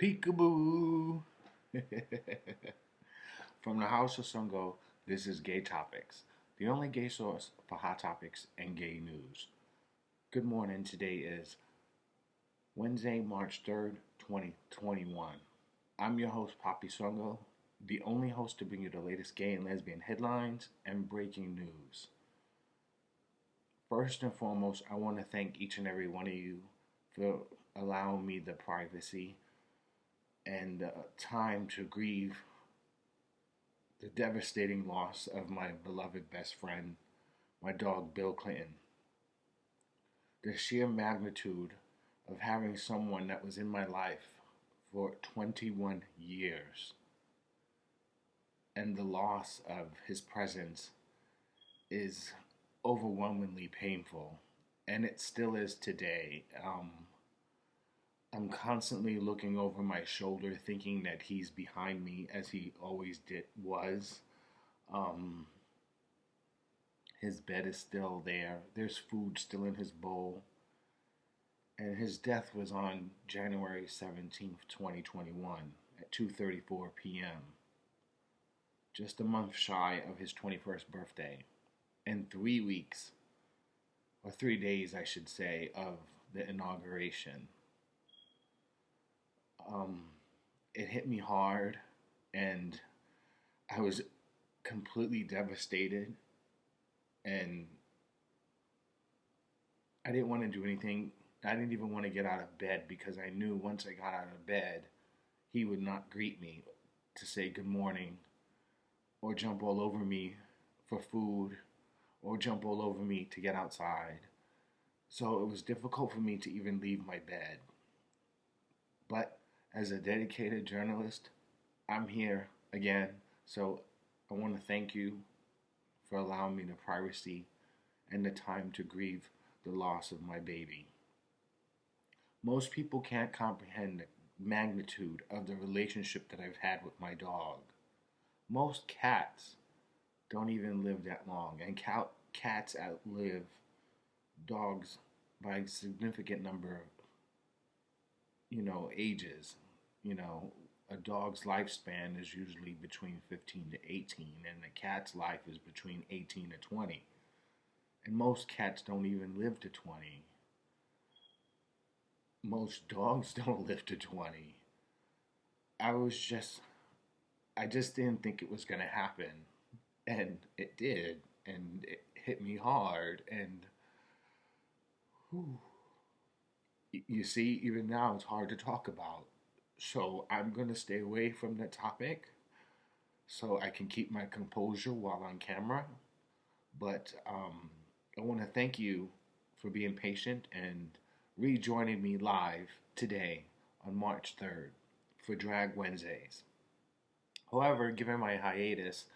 Peekaboo! From the House of Sungo, this is Gaytopix, the only gay source for hot topics and gay news. Good morning, today is Wednesday, March 3rd, 2021. I'm your host, Poppy Sungo, the only host to bring you the latest gay and lesbian headlines and breaking news. First and foremost, I want to thank each and every one of you for allowing me the privacy and time to grieve the devastating loss of my beloved best friend, my dog BillClinton. The sheer magnitude of having someone that was in my life for 21 years and the loss of his presence is overwhelmingly painful, and it still is today. I'm constantly looking over my shoulder thinking that he's behind me, as he always was. His bed is still there. There's food still in his bowl. And his death was on January 17th, 2021 at 2:34 p.m. Just a month shy of his 21st birthday. And 3 weeks, or 3 days I should say, of the inauguration. It hit me hard, and I was completely devastated, and I didn't want to do anything. I didn't even want to get out of bed because I knew once I got out of bed, he would not greet me to say good morning or jump all over me for food or jump all over me to get outside. So it was difficult for me to even leave my bed. But as a dedicated journalist, I'm here again, so I want to thank you for allowing me the privacy and the time to grieve the loss of my baby. Most people can't comprehend the magnitude of the relationship that I've had with my dog. Most cats don't even live that long, and cats outlive dogs by a significant number of ages. A dog's lifespan is usually between 15 to 18, and a cat's life is between 18 to 20. And most cats don't even live to 20. Most dogs don't live to 20. I just didn't think it was going to happen. And it did. And it hit me hard. And whew, you see, even now it's hard to talk about. So I'm going to stay away from the topic so I can keep my composure while on camera. But I want to thank you for being patient and rejoining me live today on March 3rd for Drag Wednesdays. However, given my hiatus,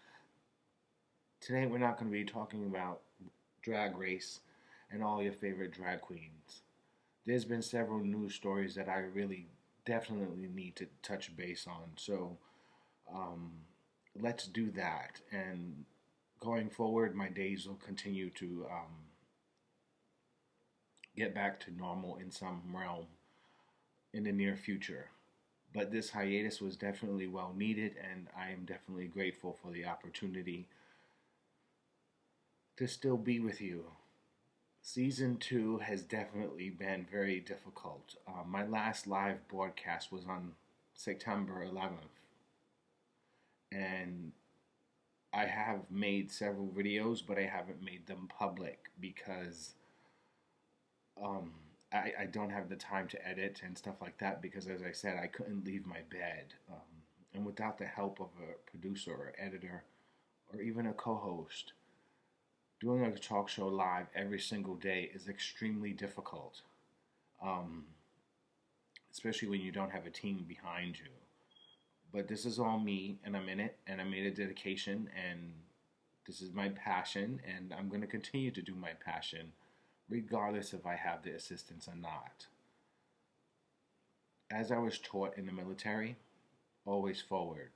today we're not going to be talking about Drag Race and all your favorite drag queens. There's been several news stories that I really definitely need to touch base on. So let's do that. And going forward, my days will continue to get back to normal in some realm in the near future. But this hiatus was definitely well needed, and I am definitely grateful for the opportunity to still be with you. Season 2 has definitely been very difficult. My last live broadcast was on September 11th. And I have made several videos, but I haven't made them public because I don't have the time to edit and stuff like that because, as I said, I couldn't leave my bed. And without the help of a producer or editor or even a co-host, doing a talk show live every single day is extremely difficult, especially when you don't have a team behind you. But this is all me, and I'm in it, and I made a dedication, and this is my passion, and I'm going to continue to do my passion, regardless if I have the assistance or not. As I was taught in the military, always forward,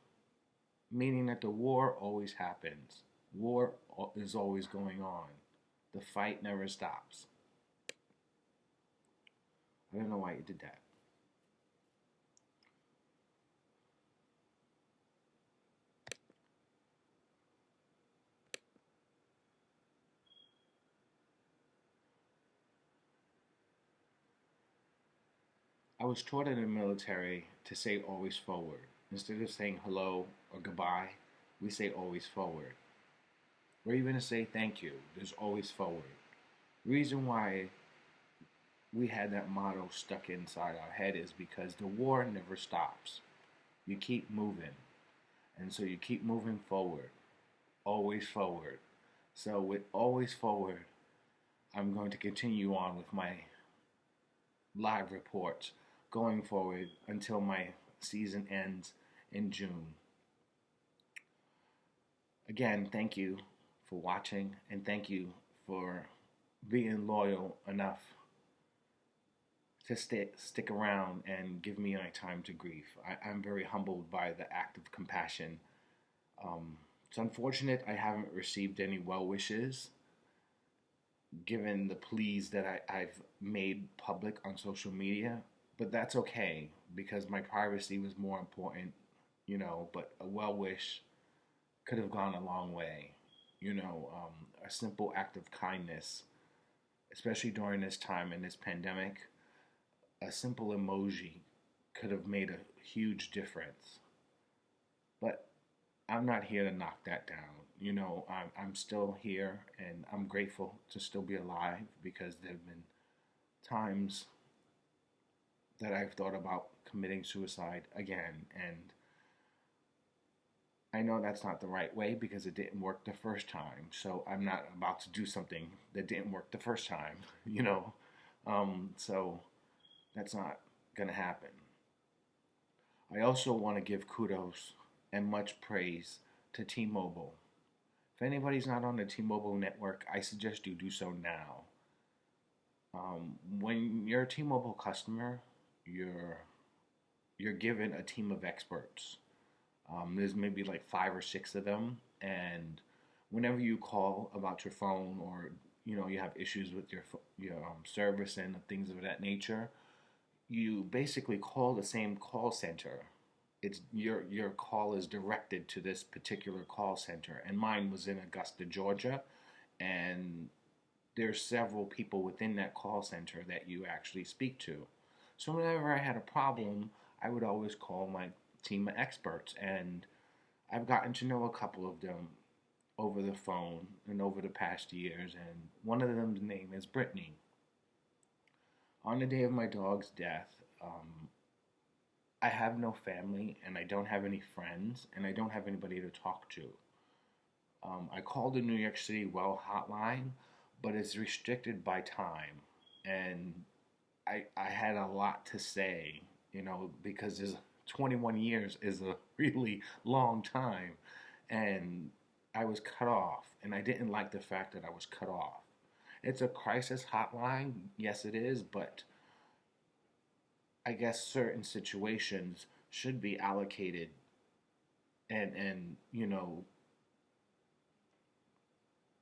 meaning that the war always happens. War is always going on. The fight never stops. I don't know why you did that. I was taught in the military to say always forward. Instead of saying hello or goodbye, we say always forward. Or even to say thank you, there's always forward. Reason why we had that motto stuck inside our head is because the war never stops. You keep moving. And so you keep moving forward, always forward. So with always forward, I'm going to continue on with my live reports going forward until my season ends in June. Again, thank you for watching, and thank you for being loyal enough to stick around and give me my time to grieve. I'm very humbled by the act of compassion. It's unfortunate I haven't received any well wishes given the pleas that I've made public on social media, but that's okay because my privacy was more important, but a well wish could have gone a long way. A simple act of kindness, especially during this time in this pandemic, a simple emoji could have made a huge difference. But I'm not here to knock that down. I'm still here and I'm grateful to still be alive because there have been times that I've thought about committing suicide again. And I know that's not the right way because it didn't work the first time. So I'm not about to do something that didn't work the first time, So that's not going to happen. I also want to give kudos and much praise to T-Mobile. If anybody's not on the T-Mobile network, I suggest you do so now. When you're a T-Mobile customer, you're given a team of experts. There's maybe like 5 or 6 of them, and whenever you call about your phone or you have issues with your service and things of that nature, you basically call the same call center. It's your call is directed to this particular call center, and mine was in Augusta, Georgia, and there's several people within that call center that you actually speak to. So whenever I had a problem, I would always call my team of experts, and I've gotten to know a couple of them over the phone and over the past years, and one of them's name is Brittany. On the day of my dog's death, I have no family, and I don't have any friends, and I don't have anybody to talk to. I called the New York City well hotline, but it's restricted by time, and I had a lot to say, because 21 years is a really long time, and I was cut off, and I didn't like the fact that I was cut off. It's a crisis hotline, yes it is, but I guess certain situations should be allocated and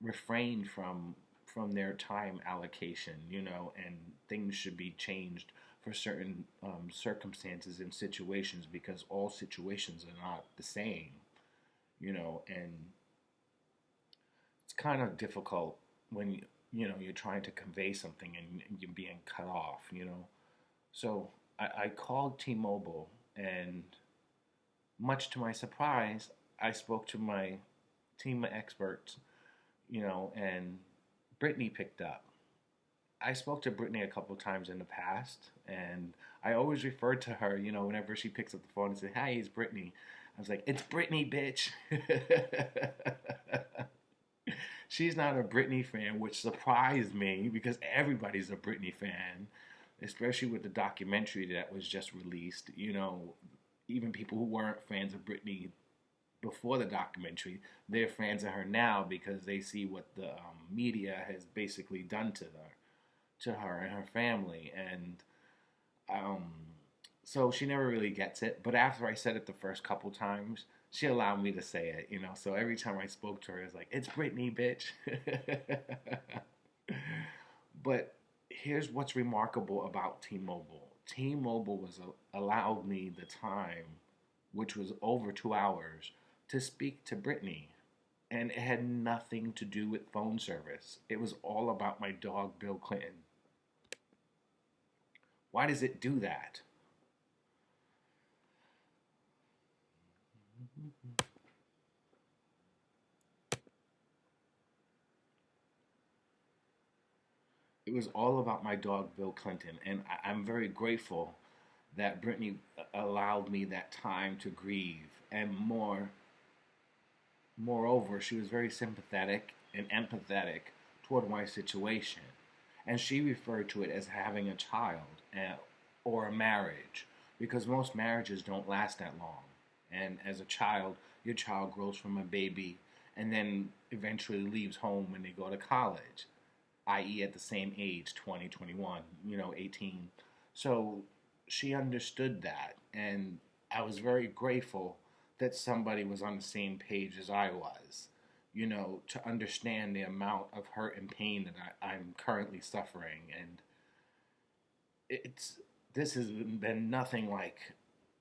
refrain from their time allocation, and things should be changed for certain circumstances and situations because all situations are not the same, and it's kind of difficult when you're trying to convey something and you're being cut off, So I called T-Mobile, and much to my surprise, I spoke to my team of experts, and Brittany picked up. I spoke to Brittany a couple times in the past, and I always referred to her, whenever she picks up the phone and says, "Hi, it's Brittany." I was like, "It's Brittany, bitch." She's not a Britney fan, which surprised me because everybody's a Britney fan, especially with the documentary that was just released. Even people who weren't fans of Britney before the documentary, they're fans of her now because they see what the media has basically done to her and her family. And so she never really gets it. But after I said it the first couple times, she allowed me to say it, So every time I spoke to her, it was like, "It's Brittany, bitch." But here's what's remarkable about T-Mobile. T-Mobile allowed me the time, which was over 2 hours, to speak to Brittany. And it had nothing to do with phone service. It was all about my dog, BillClinton. Why does it do that? It was all about my dog, BillClinton, and I'm very grateful that Brittany allowed me that time to grieve. And moreover, she was very sympathetic and empathetic toward my situation. And she referred to it as having a child or a marriage, because most marriages don't last that long. And as a child, your child grows from a baby and then eventually leaves home when they go to college, i.e., at the same age, 20, 21, 18. So she understood that, and I was very grateful that somebody was on the same page as I was, to understand the amount of hurt and pain that I'm currently suffering. And this has been nothing like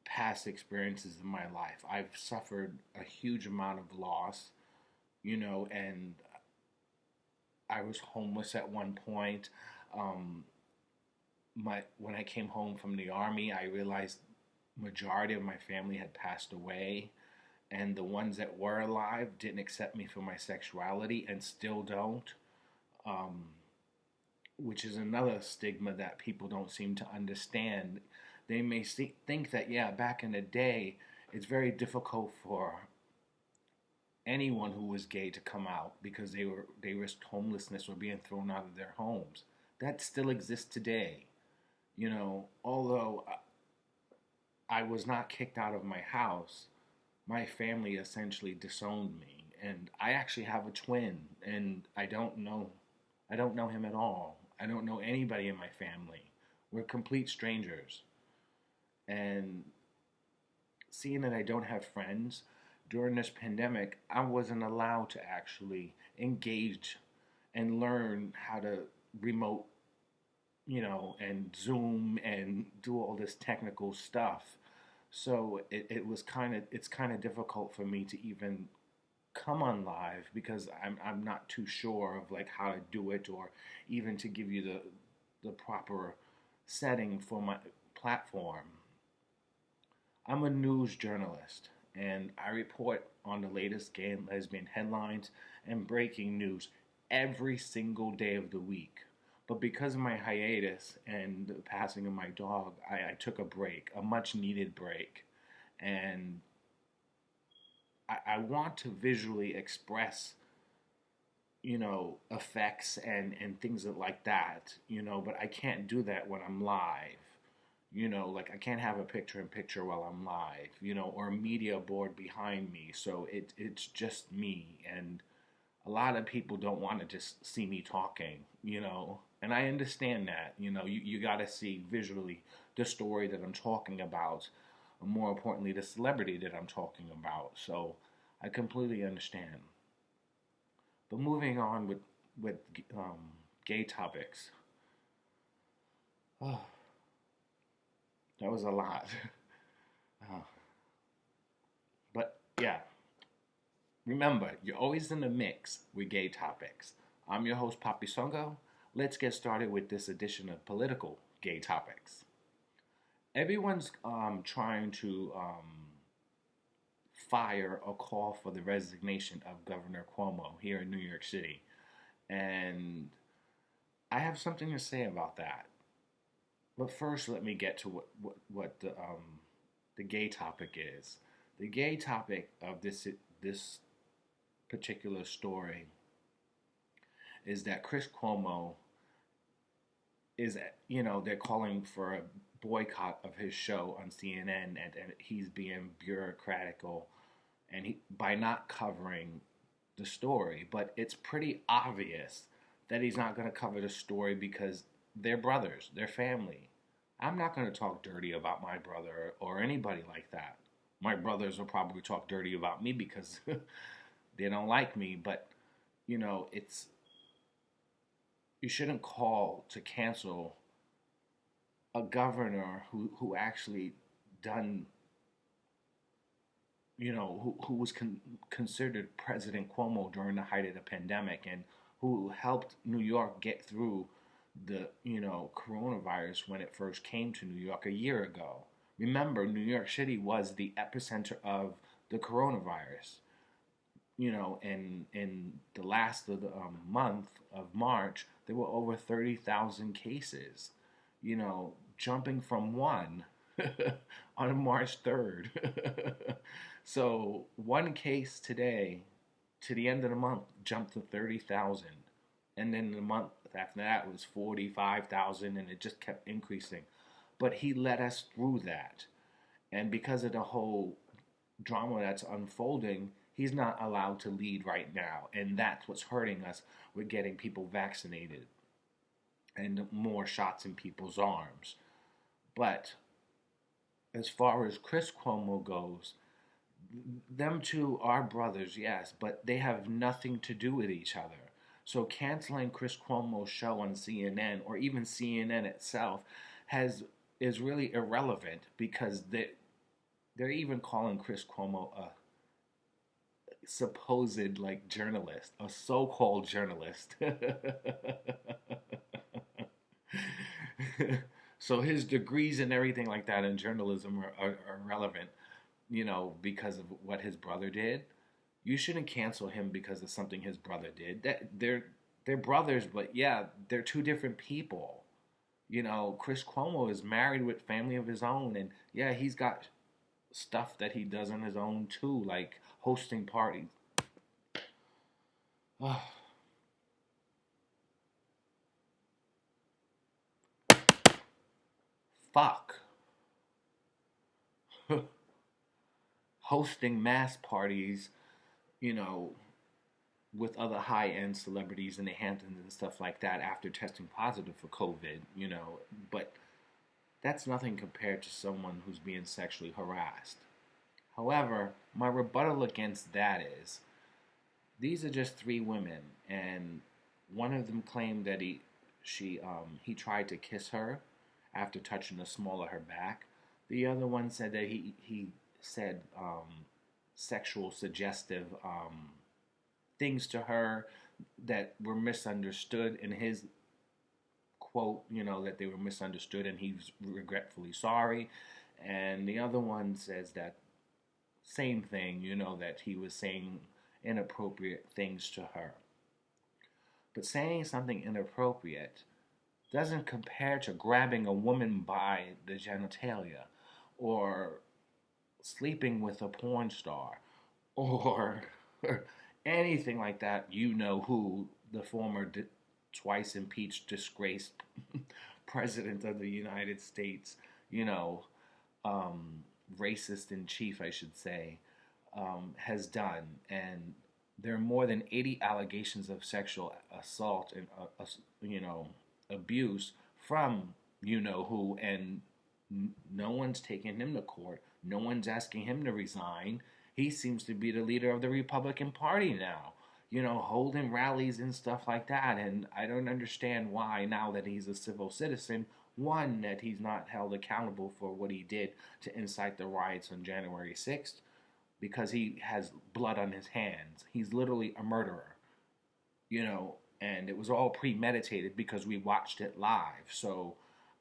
past experiences in my life. I've suffered a huge amount of loss, and I was homeless at one point. When I came home from the army, I realized majority of my family had passed away, and the ones that were alive didn't accept me for my sexuality and still don't, which is another stigma that people don't seem to understand. They may think that, yeah, back in the day, it's very difficult for anyone who was gay to come out because they risked homelessness or being thrown out of their homes. That still exists today. Although I was not kicked out of my house, my family essentially disowned me. And I actually have a twin, and I don't know him at all. I don't know anybody in my family. We're complete strangers. And seeing that I don't have friends, during this pandemic, I wasn't allowed to actually engage and learn how to remote, and Zoom and do all this technical stuff. So it's kind of difficult for me to even come on live because I'm not too sure of like how to do it, or even to give you the proper setting for my platform. I'm a news journalist, and I report on the latest gay and lesbian headlines and breaking news every single day of the week. But because of my hiatus and the passing of my dog, I took a break, a much needed break. And I want to visually express, effects and things like that, but I can't do that when I'm live. Like I can't have a picture in picture while I'm live, or a media board behind me. So it's just me. And a lot of people don't want to just see me talking, and I understand that, you got to see visually the story that I'm talking about, or more importantly, the celebrity that I'm talking about. So I completely understand. But moving on with Gaytopix. Oh, that was a lot. Uh, but yeah, remember, you're always in the mix with Gaytopix. I'm your host, Papi Songo. Let's get started with this edition of Political Gaytopix. Everyone's trying to fire or call for the resignation of Governor Cuomo here in New York City. And I have something to say about that. But first, let me get to what the gay topic is. The gay topic of this particular story is that Chris Cuomo is, they're calling for a boycott of his show on CNN, and he's being bureaucratical, and by not covering the story. But it's pretty obvious that he's not going to cover the story because they're brothers, they're family. I'm not going to talk dirty about my brother or anybody like that. My brothers will probably talk dirty about me because they don't like me, but it's, you shouldn't call to cancel a governor who actually done, who was considered President Cuomo during the height of the pandemic, and who helped New York get through the, coronavirus when it first came to New York a year ago. Remember, New York City was the epicenter of the coronavirus. In the last of the month of March, there were over 30,000 cases, jumping from one on March 3rd. So one case today to the end of the month jumped to 30,000. And then the month after that was 45,000, and it just kept increasing. But he led us through that. And because of the whole drama that's unfolding, he's not allowed to lead right now. And that's what's hurting us with getting people vaccinated and more shots in people's arms. But as far as Chris Cuomo goes, them two are brothers, yes, but they have nothing to do with each other. So canceling Chris Cuomo's show on CNN, or even CNN itself, is really irrelevant, because they're even calling Chris Cuomo a supposed journalist, a so-called journalist. So his degrees and everything like that in journalism are irrelevant, because of what his brother did. You shouldn't cancel him because of something his brother did. They're brothers, but yeah, they're two different people. Chris Cuomo is married with family of his own, and yeah, he's got stuff that he does on his own too, like hosting parties. Fuck. Hosting mass parties, with other high-end celebrities in the Hamptons and stuff like that after testing positive for COVID, but that's nothing compared to someone who's being sexually harassed. However, my rebuttal against that is, these are just three women, and one of them claimed that he tried to kiss her after touching the small of her back. The other one said that he said sexual suggestive things to her that were misunderstood in his quote, that they were misunderstood, and he's regretfully sorry. And the other one says that same thing, that he was saying inappropriate things to her. But saying something inappropriate doesn't compare to grabbing a woman by the genitalia, or sleeping with a porn star, or anything like that. Who, the former twice impeached, disgraced president of the United States, racist in chief, I should say, has done. And there are more than 80 allegations of sexual assault and, abuse from who, and no one's taking him to court. No one's asking him to resign. He seems to be the leader of the Republican Party now, holding rallies and stuff like that. And I don't understand why, now that he's a civil citizen, one, that he's not held accountable for what he did to incite the riots on January 6th, because he has blood on his hands. He's literally a murderer, and it was all premeditated because we watched it live. So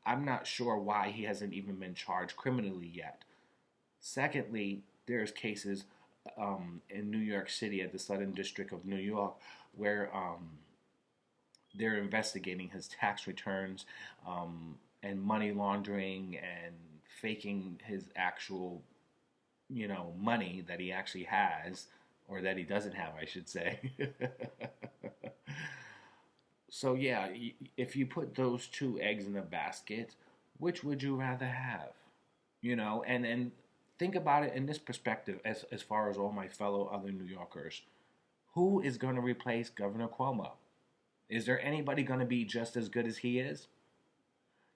I'm not sure why he hasn't even been charged criminally yet. Secondly, there's cases in New York City at the Southern District of New York where they're investigating his tax returns and money laundering and faking his actual, money that he actually has, or that he doesn't have, I should say. So yeah, if you put those two eggs in a basket, which would you rather have? And think about it in this perspective, as far as all my fellow other New Yorkers. Who is going to replace Governor Cuomo? Is there anybody going to be just as good as he is?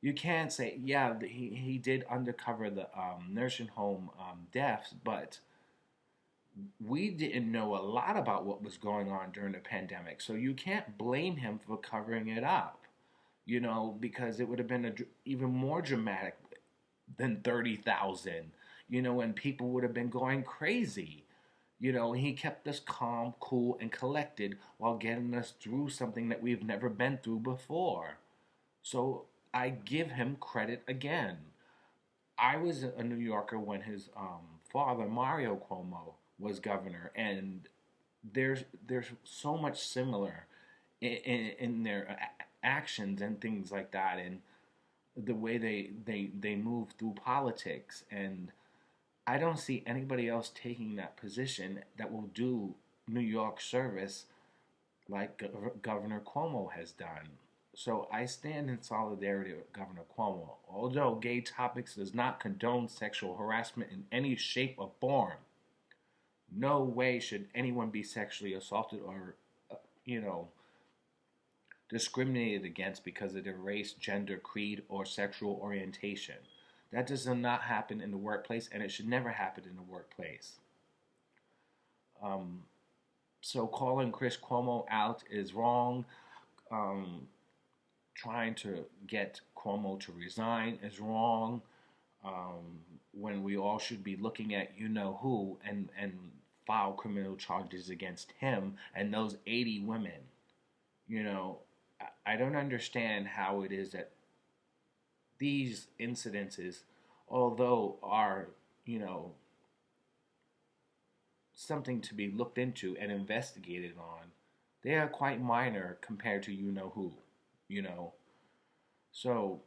You can't say, yeah, he did undercover the nursing home deaths, but we didn't know a lot about what was going on during the pandemic. So you can't blame him for covering it up, because it would have been even more dramatic than 30,000, and people would have been going crazy. He kept us calm, cool, and collected while getting us through something that we've never been through before. So I give him credit again. I was a New Yorker when his father, Mario Cuomo, was governor, and there's so much similar in their actions and things like that, and the way they move through politics. And I don't see anybody else taking that position that will do New York service like Governor Cuomo has done. So I stand in solidarity with Governor Cuomo. Although Gaytopix does not condone sexual harassment in any shape or form, no way should anyone be sexually assaulted or, you know, discriminated against because of their race, gender, creed, or sexual orientation. That does not happen in the workplace, and it should never happen in the workplace. So calling Chris Cuomo out is wrong. Trying to get Cuomo to resign is wrong. When we all should be looking at you know who and file criminal charges against him and those 80 women. You know, I don't understand how it is that these incidences, although are, you know, something to be looked into and investigated on, they are quite minor compared to you know who, you know. So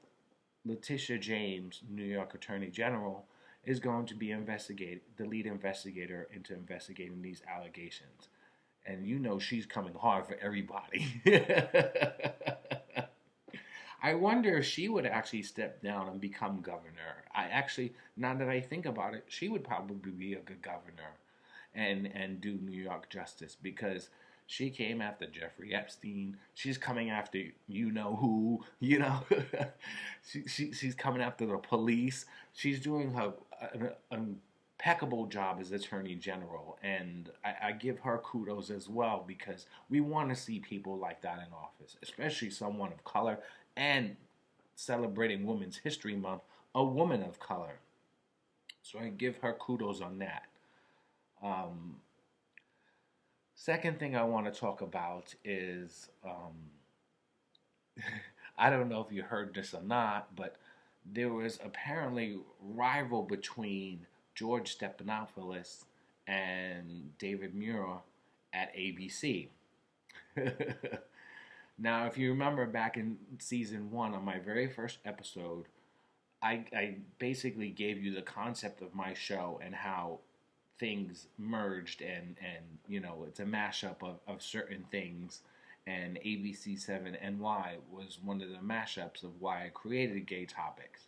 Letitia James, New York Attorney General, is going to be the lead investigator into investigating these allegations. And you know she's coming hard for everybody. I wonder if she would actually step down and become governor. Now that I think about it, she would probably be a good governor and do New York justice, because she came after Jeffrey Epstein. She's coming after you know who, you know. She's coming after the police. She's doing an impeccable job as Attorney General, and I give her kudos as well, because we want to see people like that in office, especially someone of color, and celebrating Women's History Month, a woman of color. So I give her kudos on that. Second thing I want to talk about is, I don't know if you heard this or not, but there was apparently rival between George Stephanopoulos and David Muir at ABC. Now, if you remember back in season 1, on my very first episode, I basically gave you the concept of my show and how things merged, and you know, it's a mashup of certain things, and ABC 7NY was one of the mashups of why I created Gaytopix.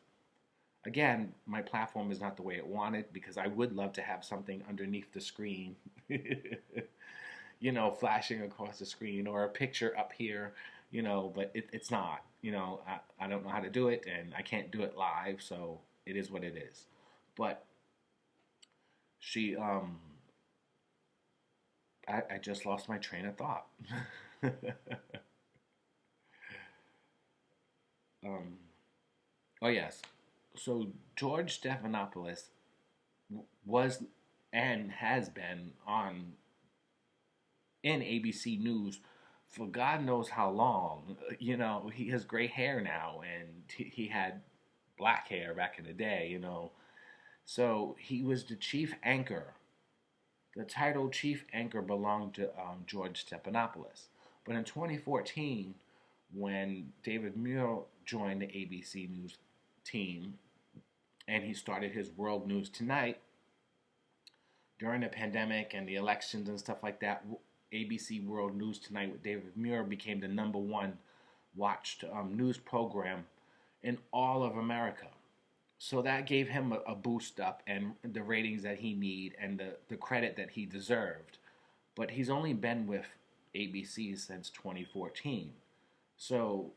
Again, my platform is not the way it wanted, because I would love to have something underneath the screen, you know, flashing across the screen, or a picture up here, you know, but it's not, you know, I don't know how to do it, and I can't do it live, so it is what it is. But she, I just lost my train of thought. Oh yes, so George Stephanopoulos was and has been in ABC News for God knows how long. You know, he has gray hair now, and he had black hair back in the day, you know. So he was the chief anchor. The title chief anchor belonged to George Stephanopoulos. But in 2014, when David Muir joined the ABC News team and he started his World News Tonight, during the pandemic and the elections and stuff like that, ABC World News Tonight with David Muir became the #1 watched news program in all of America. So that gave him a boost up and the ratings that he needed and the credit that he deserved. But he's only been with ABC since 2014. So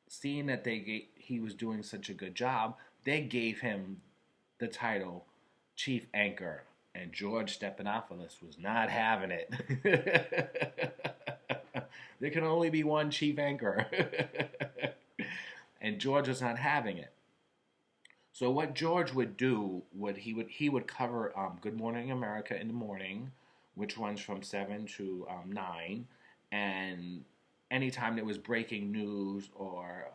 seeing that he was doing such a good job, they gave him the title Chief Anchor. And George Stephanopoulos was not having it. There can only be one chief anchor. And George was not having it. So what George would do, he would cover Good Morning America in the morning, which runs from 7 to 9, and anytime there was breaking news or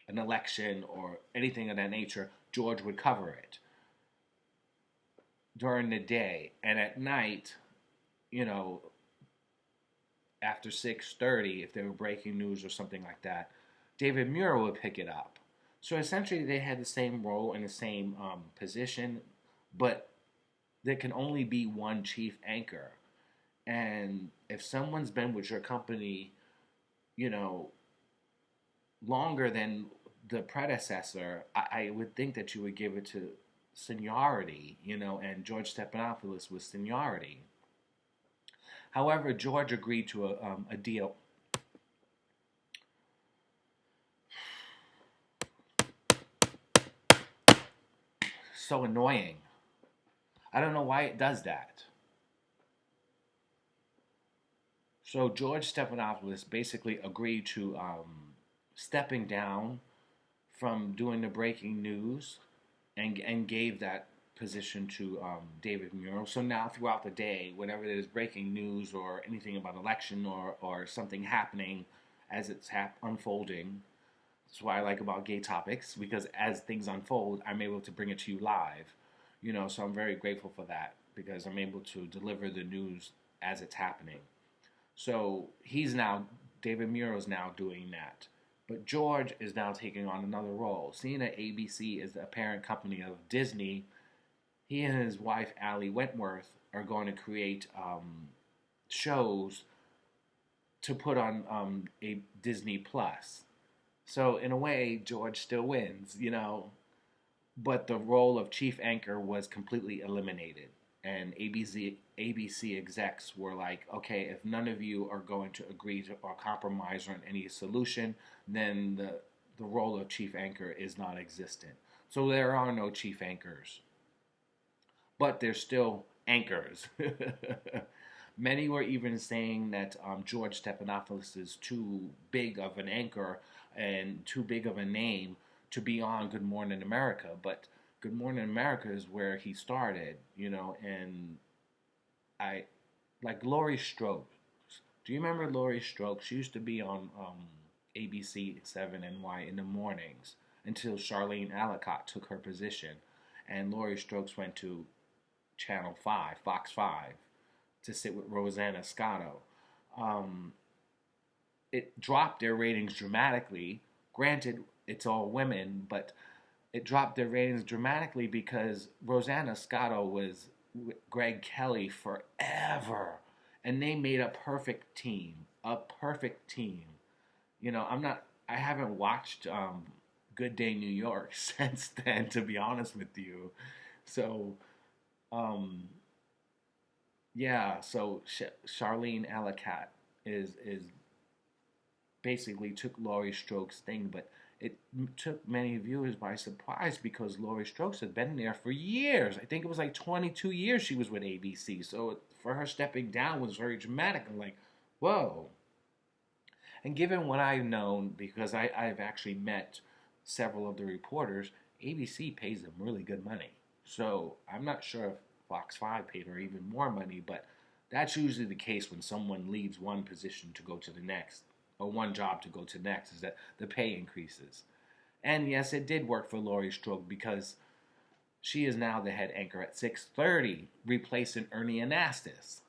an election or anything of that nature, George would cover it. during the day, and at night, you know, after 6:30, if they were breaking news or something like that, David Muir would pick it up. So essentially, they had the same role and the same position, but there can only be one chief anchor. And if someone's been with your company, you know, longer than the predecessor, I would think that you would give it to seniority, and George Stephanopoulos was seniority. However, George agreed to a deal. So annoying. I don't know why it does that. So George Stephanopoulos basically agreed to stepping down from doing the breaking news and gave that position to David Muir. So now throughout the day, whenever there's breaking news or anything about election or something happening as it's unfolding, that's what I like about Gaytopix, because as things unfold, I'm able to bring it to you live. So I'm very grateful for that because I'm able to deliver the news as it's happening. So David Muir is now doing that. But George is now taking on another role. Seeing that ABC is the parent company of Disney, he and his wife, Allie Wentworth, are going to create shows to put on a Disney Plus. So in a way, George still wins, but the role of chief anchor was completely eliminated. And ABC execs were like, okay, if none of you are going to agree to or compromise on any solution, then the role of chief anchor is non existent. So there are no chief anchors. But there's still anchors. Many were even saying that George Stephanopoulos is too big of an anchor and too big of a name to be on Good Morning America. But Good Morning America is where he started, and I like Laurie Strokes. Do you remember Laurie Strokes? She used to be on ABC 7NY in the mornings until Charlene Allicott took her position, and Laurie Strokes went to Channel 5, Fox 5, to sit with Rosanna Scotto. It dropped their ratings dramatically. Granted, it's all women, but it dropped their ratings dramatically because Rosanna Scotto was with Greg Kelly forever, and they made a perfect team. A perfect team. I haven't watched Good Day New York since then, to be honest with you. So, yeah. So Charlene Allicott is basically took Laurie Strokes' thing, but it took many viewers by surprise because Laurie Strokes had been there for years. I think it was like 22 years she was with ABC. So for her stepping down was very dramatic. I'm like, whoa. And given what I've known, because I've actually met several of the reporters, ABC pays them really good money. So I'm not sure if Fox 5 paid her even more money, but that's usually the case when someone leaves one position to go to the next, or one job to go to next, is that the pay increases. And yes, it did work for Laurie Strode because she is now the head anchor at 6:30, replacing Ernie Anastas.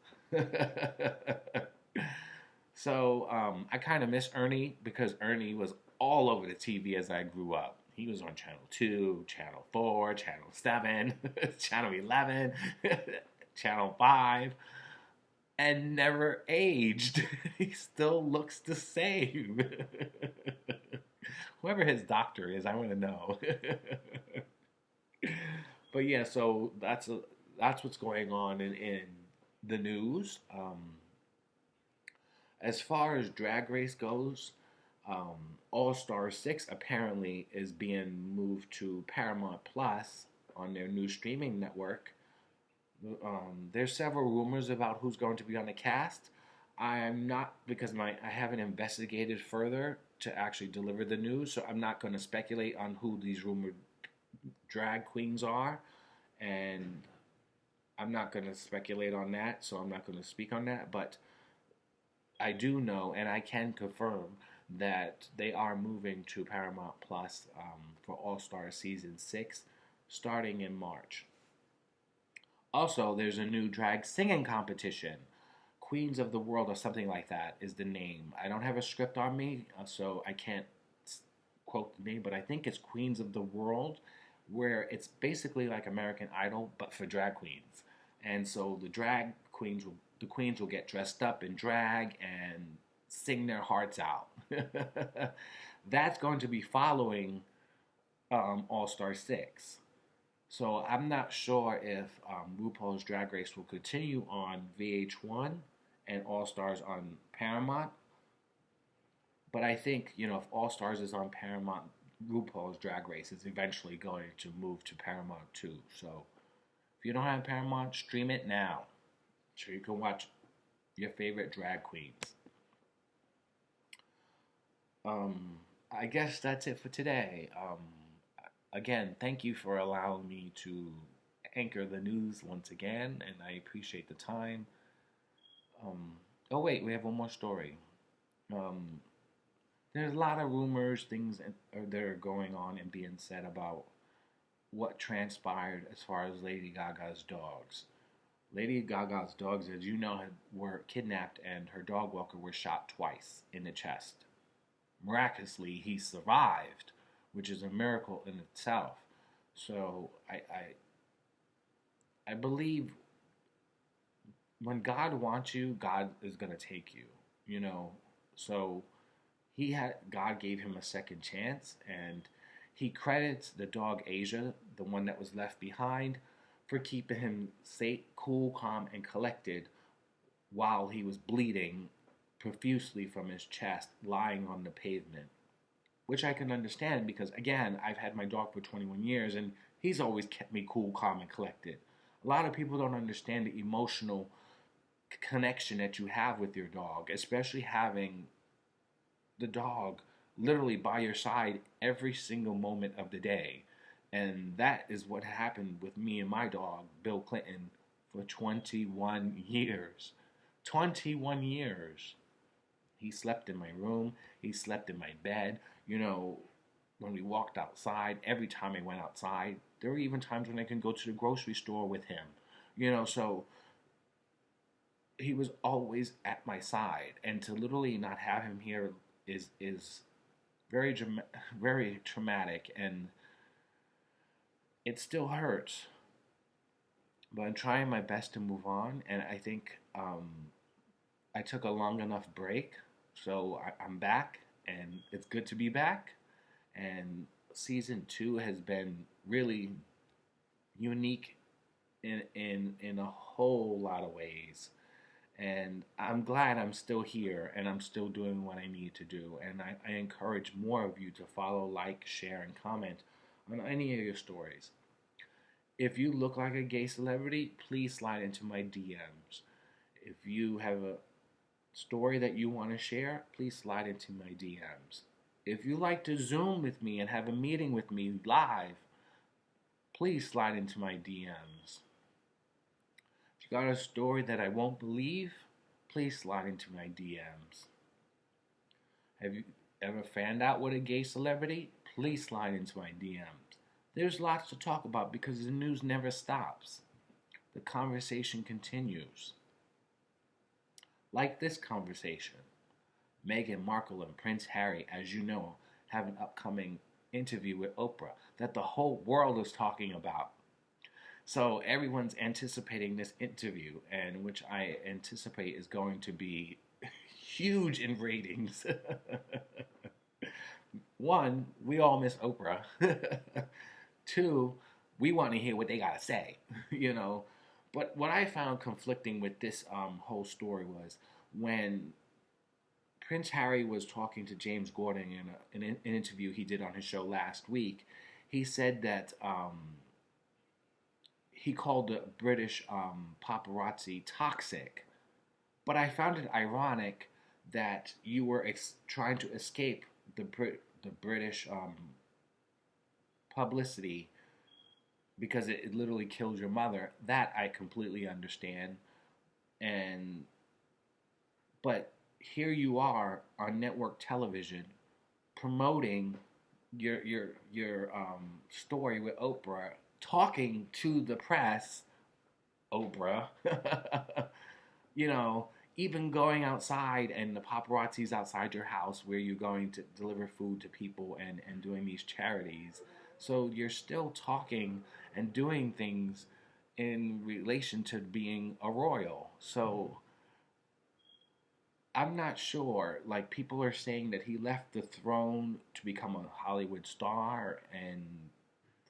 So I kind of miss Ernie because Ernie was all over the TV as I grew up. He was on Channel 2, Channel 4, Channel 7, Channel 11, Channel 5, and never aged. He still looks the same. Whoever his doctor is, I want to know. But yeah, so that's what's going on in the news. As far as Drag Race goes, All Star 6 apparently is being moved to Paramount Plus on their new streaming network. There's several rumors about who's going to be on the cast. I'm not, because I haven't investigated further to actually deliver the news, so I'm not going to speculate on who these rumored drag queens are, and I'm not going to speculate on that, so I'm not going to speak on that, but I do know, and I can confirm, that they are moving to Paramount Plus for All Star Season 6, starting in March. Also, there's a new drag singing competition. Queens of the World or something like that is the name. I don't have a script on me, so I can't quote the name, but I think it's Queens of the World, where it's basically like American Idol, but for drag queens. And so the queens will get dressed up in drag and sing their hearts out. That's going to be following All Star 6. So I'm not sure if RuPaul's Drag Race will continue on VH1 and All Stars on Paramount. But I think, if All Stars is on Paramount, RuPaul's Drag Race is eventually going to move to Paramount too. So if you don't have Paramount, stream it now so you can watch your favorite drag queens. I guess that's it for today. Again, thank you for allowing me to anchor the news once again, and I appreciate the time. Oh wait, we have one more story. Um, there's a lot of rumors, things that are going on and being said about what transpired as far as Lady Gaga's dogs. Lady Gaga's dogs, as you know, were kidnapped, and her dog walker was shot twice in the chest. Miraculously, he survived, which is a miracle in itself. So I believe when God wants you, God is gonna take you. So God gave him a second chance, and he credits the dog Asia, the one that was left behind, for keeping him safe, cool, calm, and collected while he was bleeding profusely from his chest, lying on the pavement. Which I can understand because, again, I've had my dog for 21 years and he's always kept me cool, calm, and collected. A lot of people don't understand the emotional connection that you have with your dog, especially having the dog literally by your side every single moment of the day. And that is what happened with me and my dog, BillClinton, for 21 years. 21 years. He slept in my room. He slept in my bed. When we walked outside, every time I went outside, there were even times when I could go to the grocery store with him. So he was always at my side. And to literally not have him here is very, very traumatic, and it still hurts. But I'm trying my best to move on, and I think I took a long enough break, so I'm back, and it's good to be back. And season 2 has been really unique in a whole lot of ways. And I'm glad I'm still here and I'm still doing what I need to do. And I encourage more of you to follow, like, share, and comment on any of your stories. If you look like a gay celebrity, please slide into my DMs. If you have a story that you want to share, please slide into my DMs. If you like to Zoom with me and have a meeting with me live, please slide into my DMs. If you got a story that I won't believe, please slide into my DMs. Have you ever found out what a gay celebrity? Please slide into my DMs. There's lots to talk about because the news never stops. The conversation continues. Like this conversation. Meghan Markle and Prince Harry, as you know, have an upcoming interview with Oprah that the whole world is talking about. So everyone's anticipating this interview, and which I anticipate is going to be huge in ratings. One, we all miss Oprah. Two, we want to hear what they got to say, But what I found conflicting with this whole story was when Prince Harry was talking to James Gordon in an interview he did on his show last week. He said that he called the British paparazzi toxic. But I found it ironic that you were trying to escape the British publicity because it literally killed your mother. That I completely understand. But here you are on network television promoting your story with Oprah, talking to the press Oprah. You know, even going outside and the paparazzi's outside your house where you're going to deliver food to people and doing these charities. So you're still talking and doing things in relation to being a royal. So I'm not sure. Like, people are saying that he left the throne to become a Hollywood star and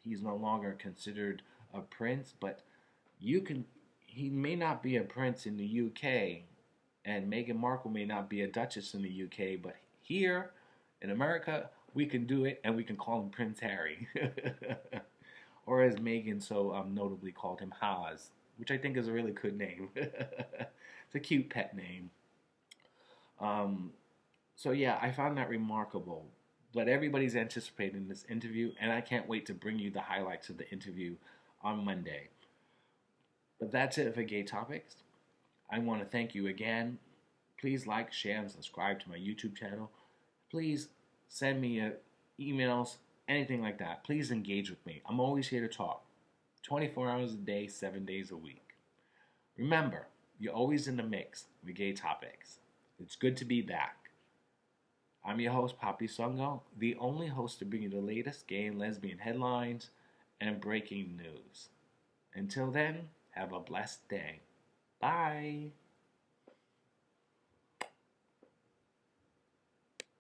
he's no longer considered a prince, but you can he may not be a prince in the UK, and Meghan Markle may not be a duchess in the UK, but here in America, we can do it, and we can call him Prince Harry. Or as Meghan so notably called him, Haas, which I think is a really good name. It's a cute pet name. Um, so yeah, I found that remarkable. But everybody's anticipating this interview, and I can't wait to bring you the highlights of the interview on Monday. But that's it for Gaytopix. I want to thank you again. Please like, share, and subscribe to my YouTube channel. Please send me emails, anything like that. Please engage with me. I'm always here to talk. 24 hours a day, 7 days a week. Remember, you're always in the mix with Gaytopix. It's good to be back. I'm your host, Papi Sungo, the only host to bring you the latest gay and lesbian headlines and breaking news. Until then, have a blessed day. Bye.